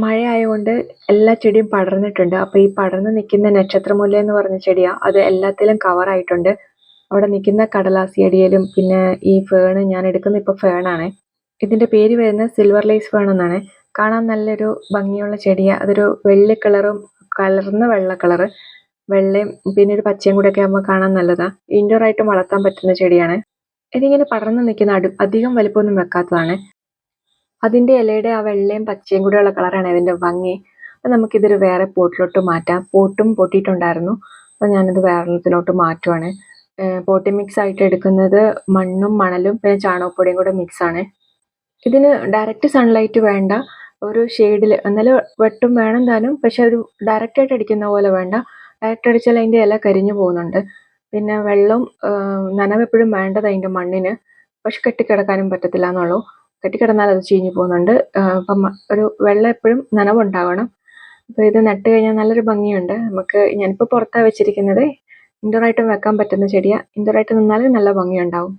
മഴയായതുകൊണ്ട് എല്ലാ ചെടിയും പടർന്നിട്ടുണ്ട്. അപ്പോൾ ഈ പടർന്ന് നിൽക്കുന്ന നക്ഷത്രമുല്ല എന്ന് പറഞ്ഞ ചെടിയാ. അത് എല്ലാത്തിലും കവറായിട്ടുണ്ട്. അവിടെ നിൽക്കുന്ന കടലാസ് ചെടിയിലും പിന്നെ ഈ ഫേൺ ഞാൻ എടുക്കുന്ന ഇപ്പോൾ ഫേണാണ്. ഇതിൻ്റെ പേര് വരുന്നത് സിൽവർ ലൈസ് ഫേൺ എന്നാണ്. കാണാൻ നല്ലൊരു ഭംഗിയുള്ള ചെടിയാണ്. അതൊരു വെള്ളി കളറും കലർന്ന വെള്ള കളറ്, വെള്ളയും പിന്നെ ഒരു പച്ചയും കൂടെയൊക്കെ ആകുമ്പോൾ കാണാൻ നല്ലതാണ്. ഇൻഡോർ ആയിട്ടും വളർത്താൻ പറ്റുന്ന ചെടിയാണ്. ഇതിങ്ങനെ പടർന്ന് നിൽക്കുന്ന അധികം വലിപ്പമൊന്നും വെക്കാത്തതാണ്. അതിൻ്റെ ഇലയുടെ ആ വെള്ളയും പച്ചയും കൂടെയുള്ള കളറാണ് ഇതിൻ്റെ ഭംഗി. അപ്പോൾ നമുക്കിതൊരു വേറെ പോട്ടിലോട്ട് മാറ്റാം. പോട്ടും പൊട്ടിയിട്ടുണ്ടായിരുന്നു. അപ്പോൾ ഞാനത് വേറൊരെണ്ണത്തിലോട്ട് മാറ്റുവാണ്. പോട്ടി മിക്സ് ആയിട്ട് എടുക്കുന്നത് മണ്ണും മണലും പിന്നെ ചാണകപ്പൊടിയും കൂടെ മിക്സാണ്. ഇതിന് ഡയറക്റ്റ് സൺലൈറ്റ് വേണ്ട. ഒരു ഷെയ്ഡിൽ എന്നാലും വെട്ടും വേണം താനും. പക്ഷെ ഒരു ഡയറക്റ്റായിട്ട് അടിക്കുന്ന പോലെ വേണ്ട. ഡയറക്റ്റ് അടിച്ചാൽ അതിൻ്റെ ഇല കരിഞ്ഞു പോകുന്നുണ്ട്. പിന്നെ വെള്ളം നനവ് എപ്പോഴും വേണ്ടത് അതിൻ്റെ മണ്ണിന്. പക്ഷെ കെട്ടിക്കിടക്കാനും പറ്റത്തില്ല എന്നുള്ളൂ. കെട്ടിക്കിടന്നാൽ അത് ചീഞ്ഞു പോകുന്നുണ്ട്. അപ്പം ഒരു വെള്ളം എപ്പോഴും നനവുണ്ടാവണം. അപ്പോൾ ഇത് നട്ട് കഴിഞ്ഞാൽ നല്ലൊരു ഭംഗിയുണ്ട്. ഞാനിപ്പോൾ പുറത്താണ് വെച്ചിരിക്കുന്നത്. ഇൻഡോർ ആയിട്ടും വെക്കാൻ പറ്റുന്ന ചെടിയാണ്. ഇൻഡോർ ആയിട്ട് നിന്നാൽ നല്ല ഭംഗിയുണ്ടാവും.